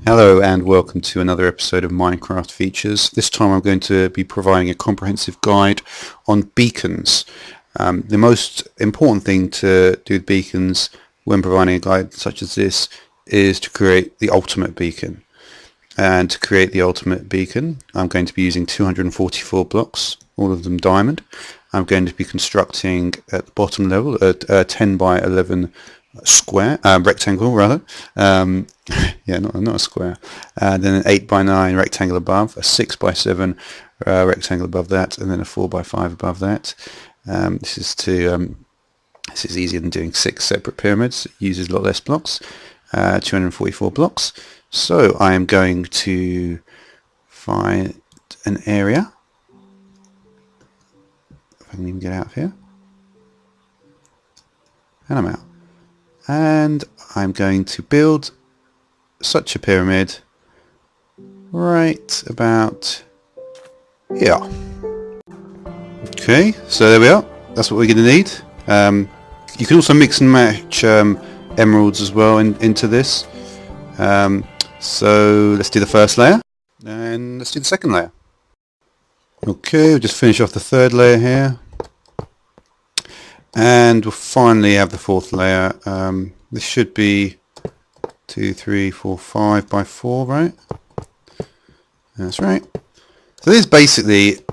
Hello and welcome to another episode of Minecraft Features. This time I'm going to be providing a comprehensive guide on beacons. The most important thing to do with beacons when providing a guide such as this is to create the ultimate beacon. And to create the ultimate beacon I'm going to be using 244 blocks, all of them diamond. I'm going to be constructing at the bottom level a 10 by 11 square, rectangle rather, yeah, not a square, then an 8 by 9 rectangle above, a 6 by 7 rectangle above that, and then a 4 by 5 above that. This is easier than doing 6 separate pyramids. It uses a lot less blocks, 244 blocks. So I am going to find an area, if I can even get out of here, and I'm out. And I'm going to build such a pyramid right about here. Okay, so there we are. That's what we're going to need. You can also mix and match emeralds as well into this. So let's do the first layer and let's do the second layer. Okay, we'll just finish off the third layer here. And we'll finally have the fourth layer. This should be 2, 3, 4, 5 by 4, right? That's right. So this is basically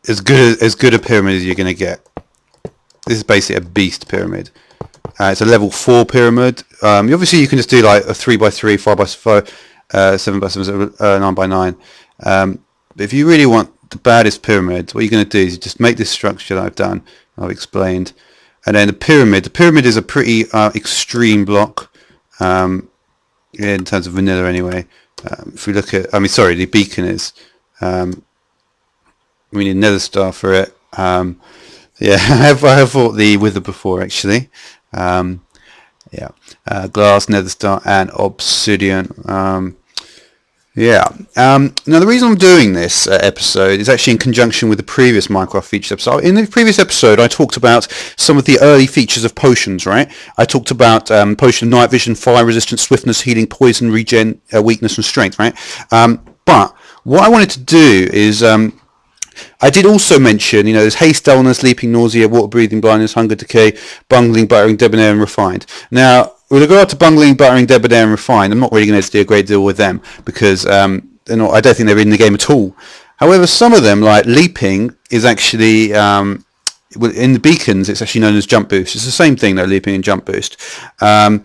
as good a pyramid as you're going to get. This is basically a beast pyramid. It's a level 4 pyramid. Obviously you can just do like a 3 by 3, 5 by 5, 7 by 7, 9 by 9. But if you really want the baddest pyramid, what you're going to do is just make this structure that I've done. I've explained, and then the pyramid is a pretty extreme block in terms of vanilla anyway. If we look at, the beacon is, we need nether star for it. Yeah, I have thought the wither before actually. Yeah, glass, nether star, and obsidian. Yeah. Now the reason I'm doing this episode is actually in conjunction with the previous Minecraft features episode. In the previous episode I talked about some of the early features of potions, right? I talked about potion of night vision, fire resistance, swiftness, healing, poison, regen, weakness and strength, right? But what I wanted to do is I did also mention, there's haste, dullness, leaping, nausea, water breathing, blindness, hunger, decay, bungling, buttering, debonair and refined. Now with regard to bungling, buttering, debonair and refined, I'm not really going to do a great deal with them because I don't think they're in the game at all. However, some of them, like leaping, is actually in the beacons. It's actually known as jump boost. It's the same thing though, leaping and jump boost. And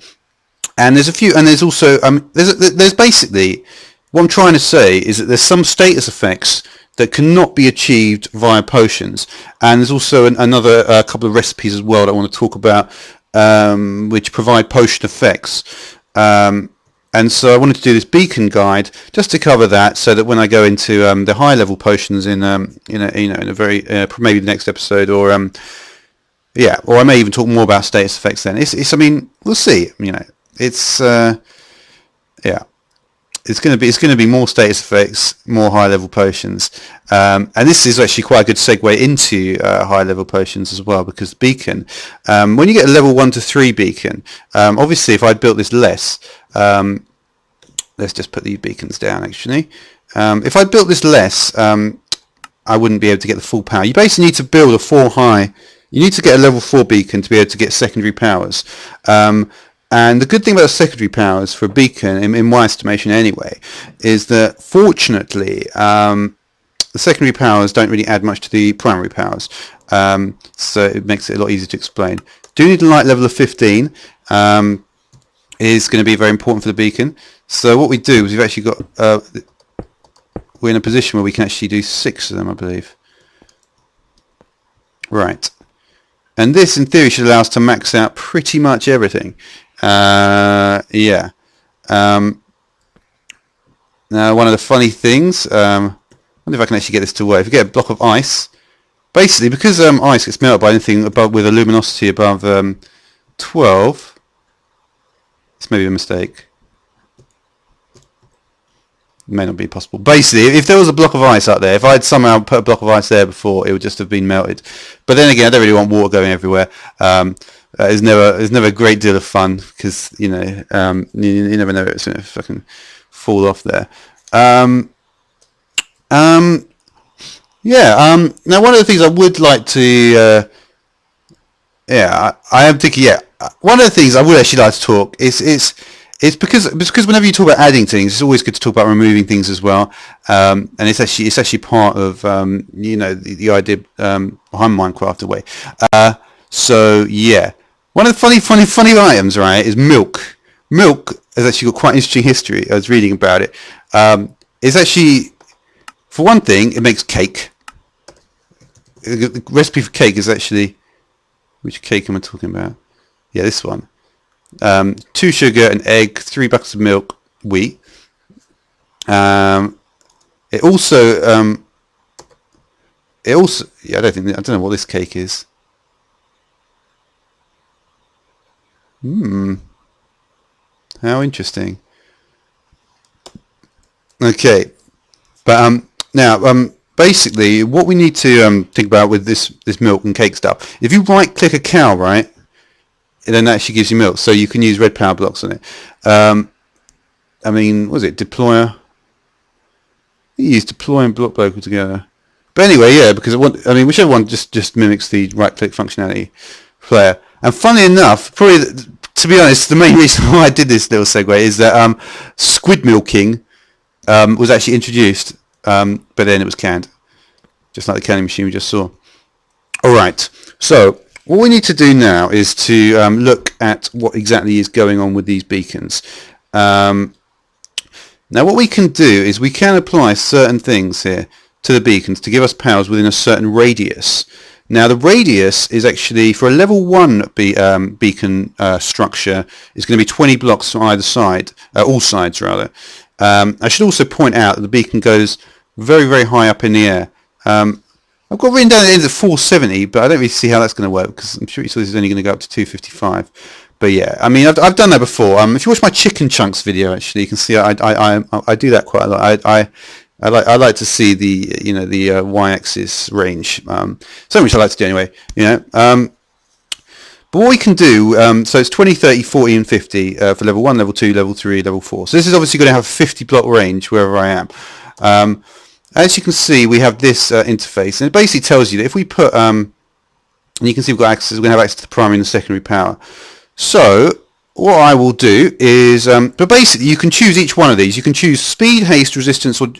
there's a few, and there's also there's basically what I'm trying to say is that there's some status effects that cannot be achieved via potions, and there's also another couple of recipes as well that I want to talk about. Which provide potion effects, and so I wanted to do this beacon guide just to cover that, so that when I go into the high level potions in in a very maybe the next episode, or yeah, or I may even talk more about status effects then. It's I mean, we'll see. It's yeah. It's going to be more status effects, more high level potions, and this is actually quite a good segue into high level potions as well, because beacon, when you get a level 1 to 3 beacon, obviously if I'd built this less, let's just put these beacons down actually. If I'd built this less, I wouldn't be able to get the full power. You basically need to build a 4 high. You need to get a level 4 beacon to be able to get secondary powers. And the good thing about the secondary powers for a beacon, in my estimation anyway, is that fortunately the secondary powers don't really add much to the primary powers, so it makes it a lot easier to explain. Do need a light level of 15, is going to be very important for the beacon. So what we do is we've actually got we're in a position where we can actually do 6 of them, I believe. Right, and this in theory should allow us to max out pretty much everything. Yeah. Now one of the funny things, I wonder if I can actually get this to work. If you get a block of ice, basically because ice gets melted by anything above with a luminosity above 12, it's maybe a mistake. It may not be possible. Basically, if there was a block of ice out there, if I'd somehow put a block of ice there before, it would just have been melted. But then again, I don't really want water going everywhere. is never a great deal of fun because you know you never know it's going to fucking fall off there. Yeah. Now one of the things I would like to yeah, I am thinking. Yeah, one of the things I would actually like to talk is it's because whenever you talk about adding things, it's always good to talk about removing things as well. And it's actually part of you know the idea behind Minecraft away. So yeah, one of the funny items, right, is milk. Milk has actually got quite an interesting history. I was reading about it. It's actually, for one thing, it makes cake. The recipe for cake is actually, which cake am I talking about? Yeah, this one. 2 sugar, an egg, 3 buckets of milk, wheat. It also, yeah, I don't know what this cake is. How interesting. Okay, but now basically what we need to think about with this milk and cake stuff. If you right click a cow, right, it then actually gives you milk, so you can use red power blocks on it. I mean, what was it deployer? You use deploy and block local together. But anyway, yeah, because I mean, whichever one just mimics the right click functionality player. And funnily enough, probably to be honest, the main reason why I did this little segue is that squid milking was actually introduced, but then it was canned, just like the canning machine we just saw. All right, so what we need to do now is to look at what exactly is going on with these beacons. Now what we can do is we can apply certain things here to the beacons to give us powers within a certain radius. Now the radius is actually, for a level 1 beacon structure, is going to be 20 blocks on either side, all sides rather. I should also point out that the beacon goes very, very high up in the air. I've got written down at 470, but I don't really see how that's going to work because I'm sure you saw this is only going to go up to 255. But yeah, I mean, I've done that before. If you watch my chicken chunks video, actually, you can see I do that quite a lot. I like to see the the y-axis range. So much I like to do anyway. You know. But what we can do, so it's 20, 30, 40 and 50 for level 1, level 2, level 3, level 4. So this is obviously going to have a 50 block range wherever I am. As you can see, we have this interface, and it basically tells you that if we put, and you can see we're going to have access to the primary and the secondary power. So what I will do is, but basically you can choose each one of these. You can choose speed, haste, resistance, or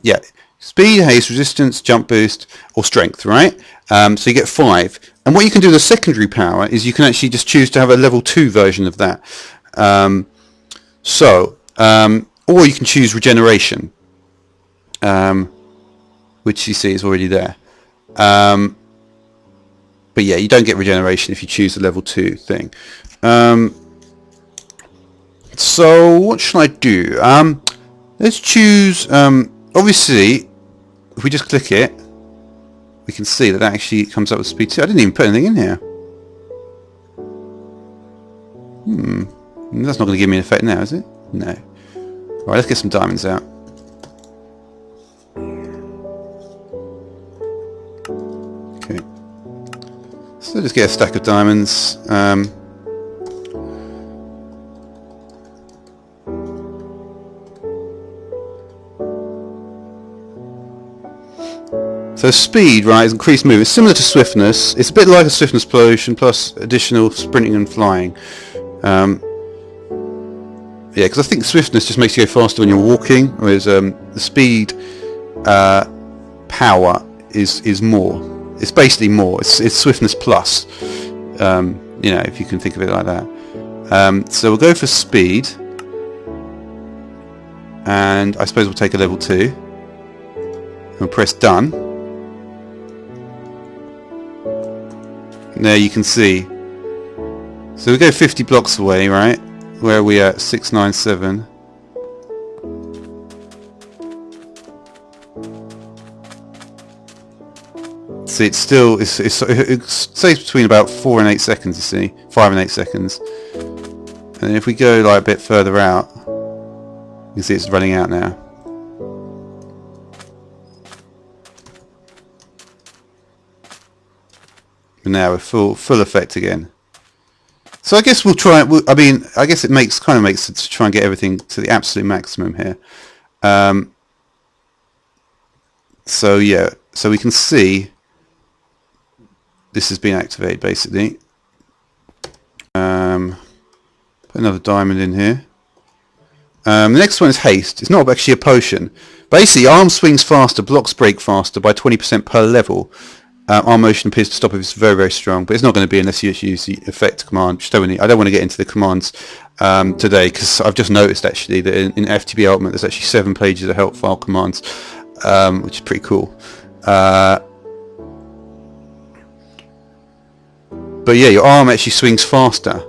yeah, speed, haste, resistance, jump boost, or strength, right? So you get 5. And what you can do with the secondary power is you can actually just choose to have a level 2 version of that. Or you can choose regeneration, which you see is already there. But yeah, you don't get regeneration if you choose the level 2 thing. So what should I do? Let's choose, obviously, if we just click it, we can see that actually comes up with speed 2. I didn't even put anything in here. That's not going to give me an effect now, is it? No. Alright, let's get some diamonds out. Okay. So just get a stack of diamonds. So speed, right, is increased movement. It's similar to swiftness. It's a bit like a swiftness potion plus additional sprinting and flying. Yeah, because I think swiftness just makes you go faster when you're walking, whereas the speed power is more. It's basically more. It's swiftness plus. You know, if you can think of it like that. So we'll go for speed, and I suppose we'll take a level 2. And we'll press done. There you can see. So we go 50 blocks away, right? Where are we at? 697. See, it stays between about 4 and 8 seconds. You see, 5 and 8 seconds. And if we go like a bit further out, you can see it's running out now. And now we're full effect again. So I guess we'll try. I mean, I guess it kind of makes sense to try and get everything to the absolute maximum here. So yeah, so we can see this has been activated basically. Put another diamond in here. The next one is haste. It's not actually a potion. Basically, arm swings faster, blocks break faster by 20% per level. Arm motion appears to stop if it's very, very strong, but it's not going to be unless you use the effect command. I don't want to get into the commands today, because I've just noticed actually that in FTB Ultimate there's actually 7 pages of help file commands, which is pretty cool. But yeah, your arm actually swings faster.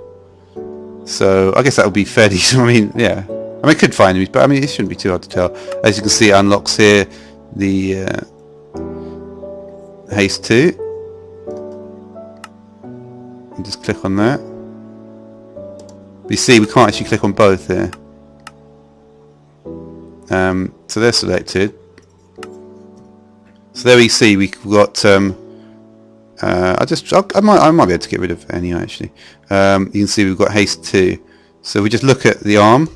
So I guess that would be fairly. I mean, yeah. I mean, it could find enemies, but I mean, it shouldn't be too hard to tell. As you can see, it unlocks here the haste 2. You just click on that. But you see, we can't actually click on both here. So they're selected. So there we see we've got. I might be able to get rid of any actually. You can see we've got haste 2. So we just look at the arm.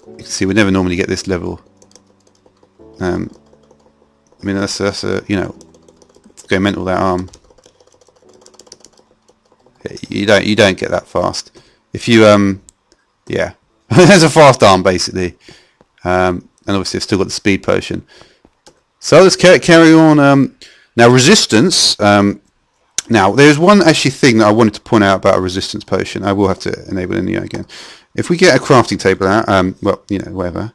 You can see we never normally get this level. I mean that's a it's going mental, that arm. You don't get that fast. If you yeah, there's a fast arm basically, and obviously I've still got the speed potion. So let's carry on. Now resistance. Now there's one actually thing that I wanted to point out about a resistance potion. I will have to enable it again. If we get a crafting table out, well, whatever.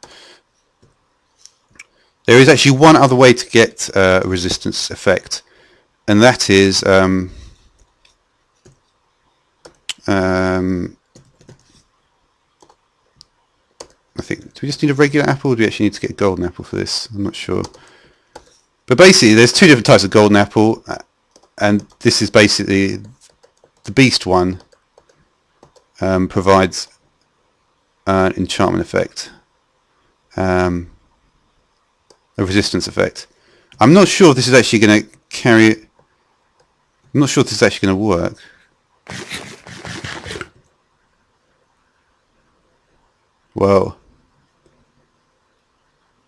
There is actually one other way to get a resistance effect, and that is I think, do we just need a regular apple, or do we actually need to get a golden apple for this? I'm not sure. But basically, there's 2 different types of golden apple, and this is basically the beast one. Provides an enchantment effect, a resistance effect. I'm not sure if this is actually going to carry. I'm not sure if this is actually going to work. Whoa.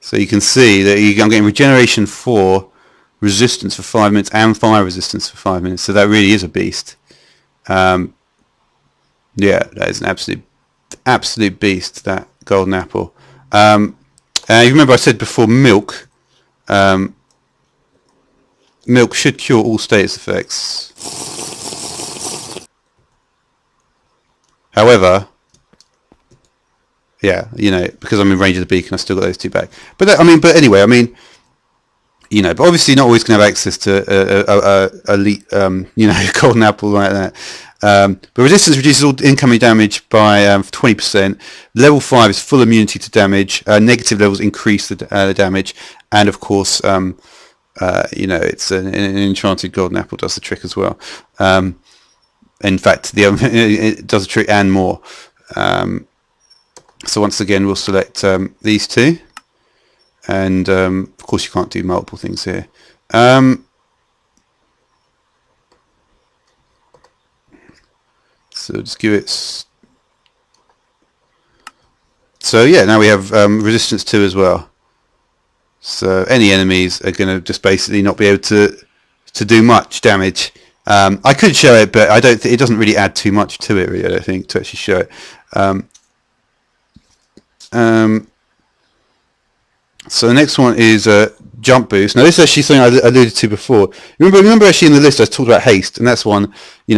So you can see that I'm getting regeneration 4, resistance for 5 minutes, and fire resistance for 5 minutes. So that really is a beast. Yeah, that is an absolute beast, that golden apple. You remember I said before, milk. Milk should cure all status effects. However, yeah, because I'm in range of the beacon, I still got those 2 back. But but anyway, but obviously not always going to have access to a elite, golden apple like that. But resistance reduces all incoming damage by 20%. Level 5 is full immunity to damage. Negative levels increase the damage, and of course, it's an enchanted golden apple does the trick as well. In fact, it does the trick and more. So once again, we'll select these 2, and of course you can't do multiple things here. So just give it. So yeah, now we have resistance 2 as well. So any enemies are going to just basically not be able to do much damage. I could show it, but I don't think it doesn't really add too much to it. Really, I don't think, to actually show it. So the next one is jump boost. Now this is actually something I alluded to before. Remember actually in the list I talked about haste, and that's one.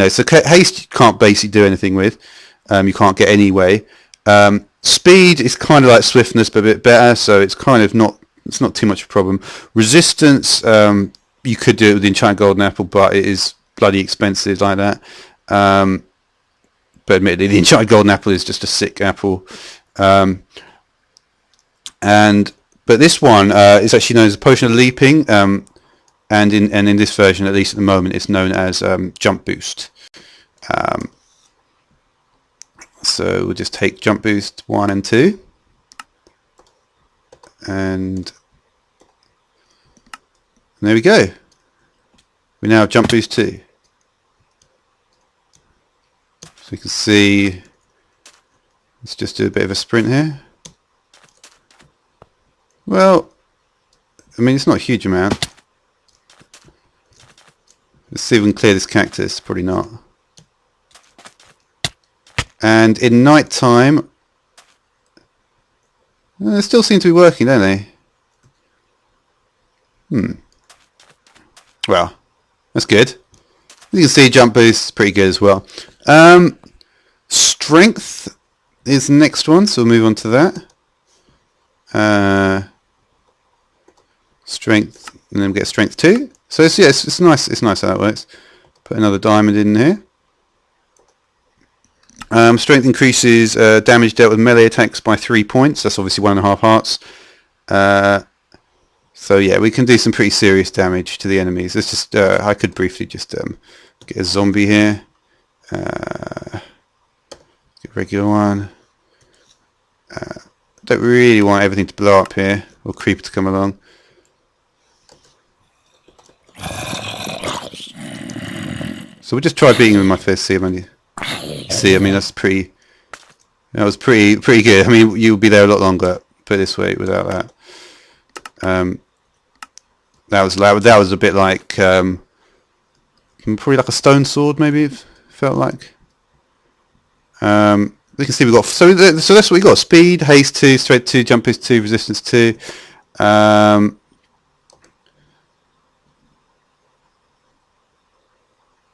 So haste you can't basically do anything with. You can't get anyway. Speed is kind of like swiftness, but a bit better. So it's kind of not. It's not too much of a problem. Resistance, you could do it with the enchanted golden apple, but it is bloody expensive like that. But admittedly, the enchanted golden apple is just a sick apple. But this one is actually known as a potion of leaping, and in this version, at least at the moment, it's known as jump boost. So we'll just take jump boost 1 and 2, and there we go. We now have jump boost 2. So you can see, let's just do a bit of a sprint here. Well, I mean, it's not a huge amount. Let's see if we can clear this cactus. Probably not. And in night time, they still seem to be working, don't they? Well, that's good. You can see jump boost is pretty good as well. Strength is the next one, so we'll move on to that. Strength, and then we get strength 2. So it's, yeah, it's nice. It's nice how that works. Put another diamond in here. Strength increases damage dealt with melee attacks by 3 points. That's obviously 1.5 hearts. So yeah, we can do some pretty serious damage to the enemies. Let's just, I could briefly just get a zombie here. Get a regular one. Don't really want everything to blow up here, or creeper to come along. So we'll just try beating him with my fist. See, I mean, that was pretty good. I mean, you'll be there a lot longer, put it this way, without that. That was a bit like probably like a stone sword, maybe it felt like. We can see we've got so that's what we got: speed, haste 2, strength 2, jump boost 2, resistance 2.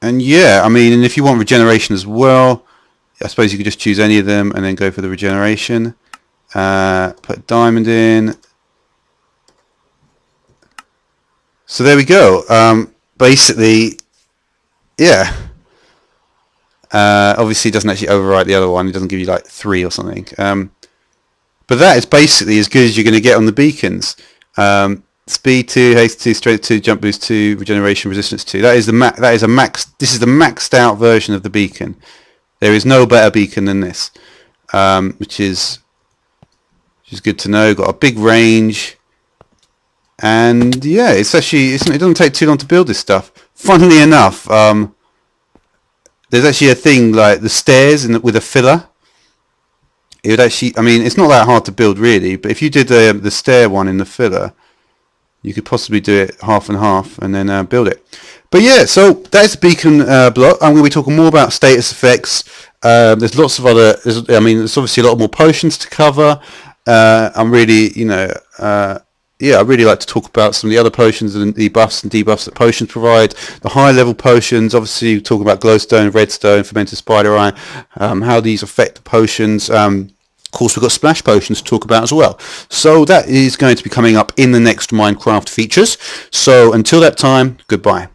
And yeah, I mean, and if you want regeneration as well, I suppose you could just choose any of them and then go for the regeneration. Put a diamond in. So there we go. Basically, yeah. Obviously, it doesn't actually overwrite the other one. It doesn't give you like 3 or something. But that is basically as good as you're going to get on the beacons. Speed 2, haste 2, strength 2, jump boost 2, regeneration, resistance 2. That is the max. This is the maxed out version of the beacon. There is no better beacon than this, which is good to know. Got a big range, and yeah, it doesn't take too long to build this stuff. Funnily enough, there's actually a thing like the stairs with a filler. It would actually, I mean, it's not that hard to build really, but if you did the stair one in the filler, you could possibly do it half and half and then build it. But yeah, so that's the beacon block. I'm going to be talking more about status effects. There's lots of other, there's obviously a lot more potions to cover. I'm really, I really like to talk about some of the other potions and the buffs and debuffs that potions provide. The high level potions, obviously talking about glowstone, redstone, fermented spider eye, how these affect the potions. Of course, we've got splash potions to talk about as well. So that is going to be coming up in the next Minecraft features. So until that time, goodbye.